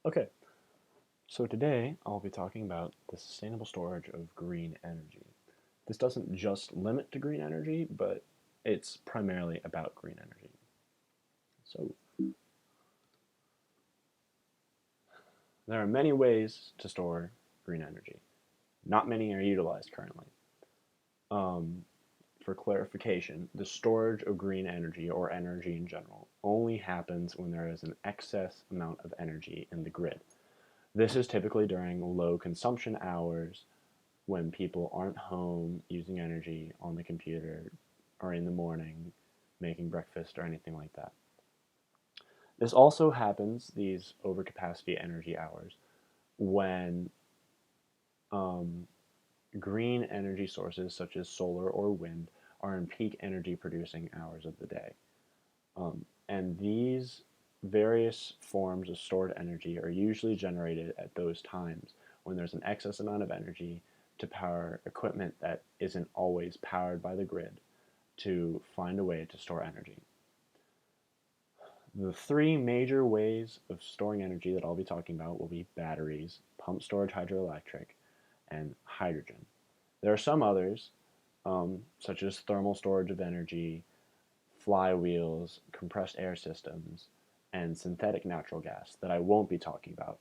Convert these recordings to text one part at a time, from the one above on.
Okay, so today I'll be talking about the sustainable storage of green energy. This doesn't just limit to green energy, but it's primarily about green energy. So there are many ways to store green energy. Not many are utilized currently. Um, for clarification, the storage of green energy or energy in general only happens when there is an excess amount of energy in the grid. This is typically during low consumption hours when people aren't home using energy on the computer or in the morning making breakfast or anything like that. This also happens, these overcapacity energy hours, when um, green energy sources such as solar or wind are in peak energy producing hours of the day. And these various forms of stored energy are usually generated at those times when there's an excess amount of energy to power equipment that isn't always powered by the grid to find a way to store energy. The three major ways of storing energy that I'll be talking about will be batteries, pump storage hydroelectric, and hydrogen. There are some others, such as thermal storage of energy, flywheels, compressed air systems, and synthetic natural gas that I won't be talking about.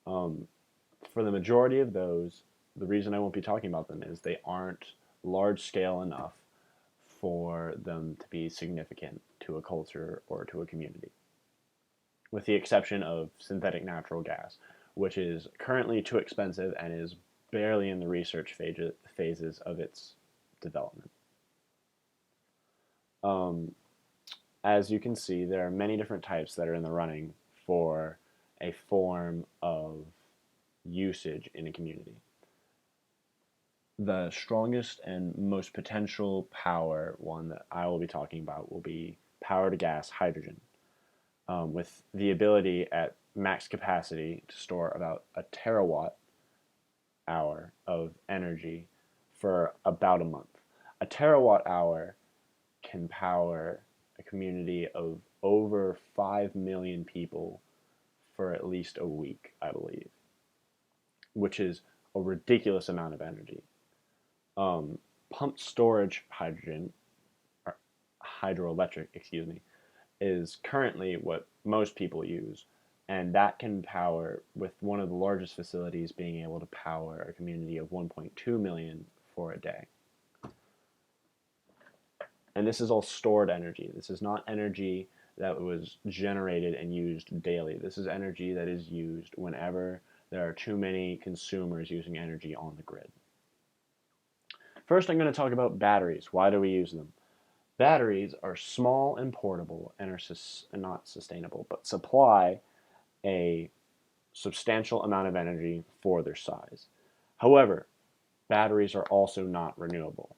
Um, for the majority of those, the reason I won't be talking about them is they aren't large scale enough for them to be significant to a culture or to a community, with the exception of synthetic natural gas, which is currently too expensive and is barely in the research phases of its development. Um, as you can see, there are many different types that are in the running for a form of usage in a community. The strongest and most potential power one that I will be talking about will be power to gas hydrogen, with the ability at max capacity to store about a terawatt hour of energy for about a month. A terawatt hour can power a community of over 5 million people for at least a week, I believe, which is a ridiculous amount of energy. Pumped storage hydrogen, or hydroelectric, excuse me, is currently what most people use, and that can power, with one of the largest facilities being able to power a community of 1.2 million for a day. And this is all stored energy. This is not energy that was generated and used daily. This is energy that is used whenever there are too many consumers using energy on the grid. First, I'm going to talk about batteries. Why do we use them? Batteries are small and portable and are not sustainable, but supply a substantial amount of energy for their size. However, batteries are also not renewable.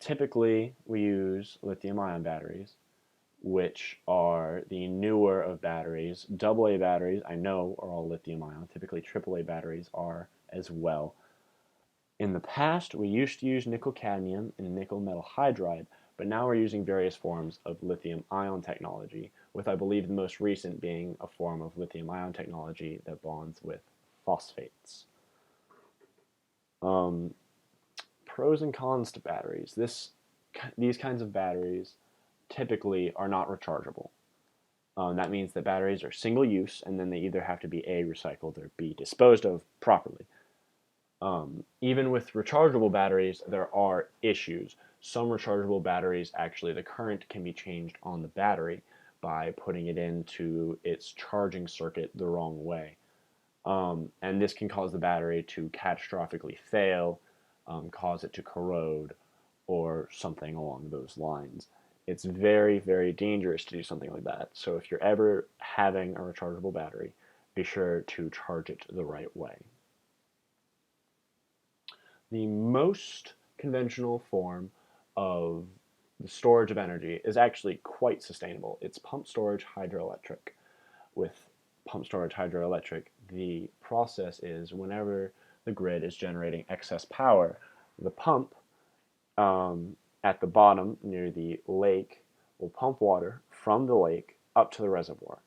Typically, we use lithium-ion batteries, which are the newer of batteries. AA batteries, I know, are all lithium-ion. Typically, AAA batteries are as well. In the past, we used to use nickel cadmium and nickel metal hydride, but now we're using various forms of lithium-ion technology, with I believe the most recent being a form of lithium-ion technology that bonds with phosphates. Um, Pros and cons to batteries. These kinds of batteries typically are not rechargeable. That means that batteries are single use, and then they either have to be A, recycled, or B, disposed of properly. Even with rechargeable batteries, there are issues. Some rechargeable batteries, actually, the current can be changed on the battery by putting it into its charging circuit the wrong way. And this can cause the battery to catastrophically fail, cause it to corrode, or something along those lines. It's very, very dangerous to do something like that. So if you're ever having a rechargeable battery, be sure to charge it the right way. The most conventional form of the storage of energy is actually quite sustainable. It's pump storage hydroelectric. With pump storage hydroelectric, the process is whenever the grid is generating excess power, the pump at the bottom near the lake will pump water from the lake up to the reservoir.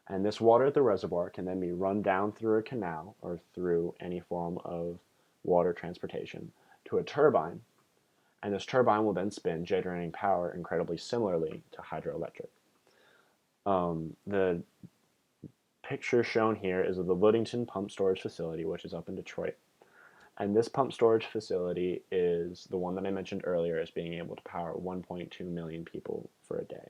And this water at the reservoir can then be run down through a canal or through any form of water transportation to a turbine, and this turbine will then spin, generating power incredibly similarly to hydroelectric. The picture shown here is of the Ludington Pump Storage Facility, which is up in Detroit. And this pump storage facility is the one that I mentioned earlier as being able to power 1.2 million people for a day.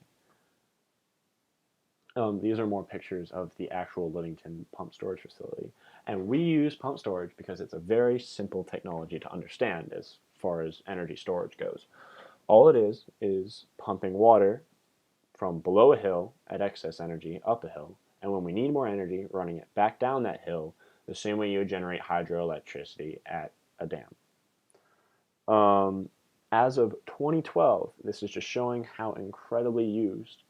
These are more pictures of the actual Ludington Pump Storage Facility. And we use pump storage because it's a very simple technology to understand as far as energy storage goes. All it is pumping water from below a hill at excess energy up a hill, and when we need more energy, running it back down that hill the same way you would generate hydroelectricity at a dam. As of 2012, this is just showing how incredibly used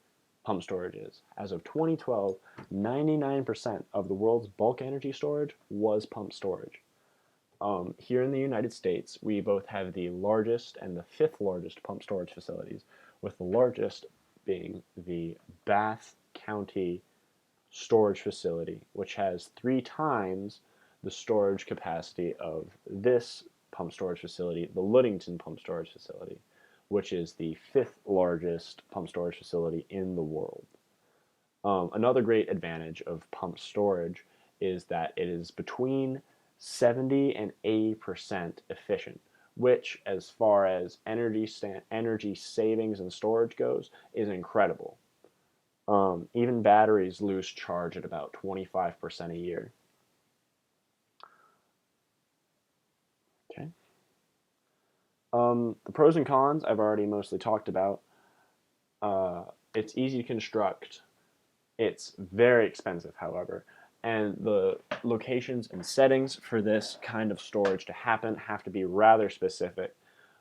pump storage is. As of 2012, 99% of the world's bulk energy storage was pump storage. Here in the United States, we both have the largest and the fifth largest pump storage facilities, with the largest being the Bath County storage facility, which has 3 times the storage capacity of this pump storage facility, the Ludington Pump Storage Facility, which is the 5th largest pump storage facility in the world. Another great advantage of pump storage is that it is between 70 and 80% efficient, which, as far as energy savings and storage goes, is incredible. Even batteries lose charge at about 25% a year. Okay. The pros and cons I've already mostly talked about. It's easy to construct. It's very expensive, however, and the locations and settings for this kind of storage to happen have to be rather specific,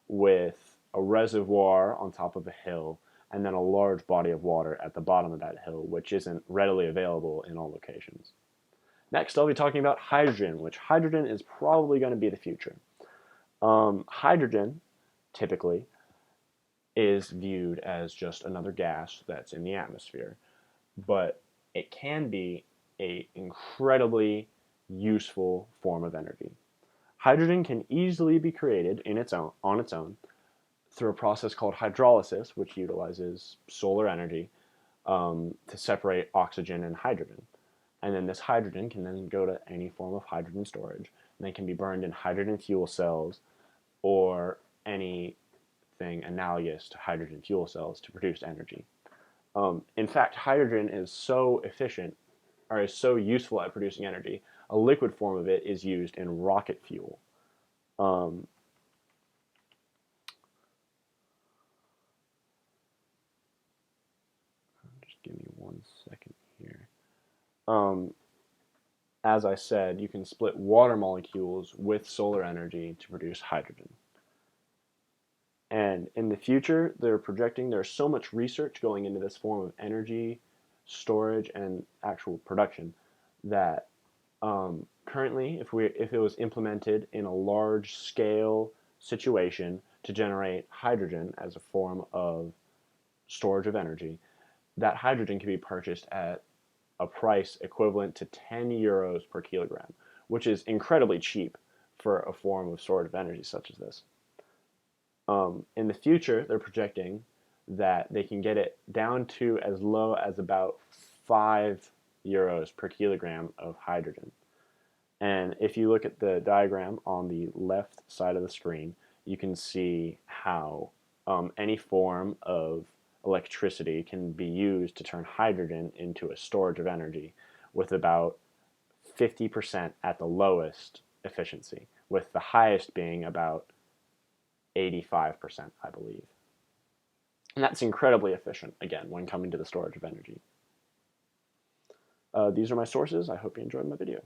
with a reservoir on top of a hill and then a large body of water at the bottom of that hill, which isn't readily available in all locations. Next, I'll be talking about hydrogen, which hydrogen is probably going to be the future. Hydrogen, typically, is viewed as just another gas that's in the atmosphere, but it can be an incredibly useful form of energy. Hydrogen can easily be created on its own through a process called hydrolysis, which utilizes solar energy to separate oxygen and hydrogen. And then this hydrogen can then go to any form of hydrogen storage, and they can be burned in hydrogen fuel cells or anything analogous to hydrogen fuel cells to produce energy. In fact, hydrogen is so efficient, or is so useful at producing energy, a liquid form of it is used in rocket fuel. Just give me 1 second here. As I said, you can split water molecules with solar energy to produce hydrogen. And in the future, they're projecting there's so much research going into this form of energy storage and actual production that currently, if it was implemented in a large scale situation to generate hydrogen as a form of storage of energy, that hydrogen can be purchased at a price equivalent to 10 euros per kilogram, which is incredibly cheap for a form of storage of energy such as this. In the future, they're projecting that they can get it down to as low as about 5 euros per kilogram of hydrogen. And if you look at the diagram on the left side of the screen, you can see how any form of electricity can be used to turn hydrogen into a storage of energy with about 50% at the lowest efficiency, with the highest being about 85%, I believe. And that's incredibly efficient, again, when coming to the storage of energy. These are my sources. I hope you enjoyed my video.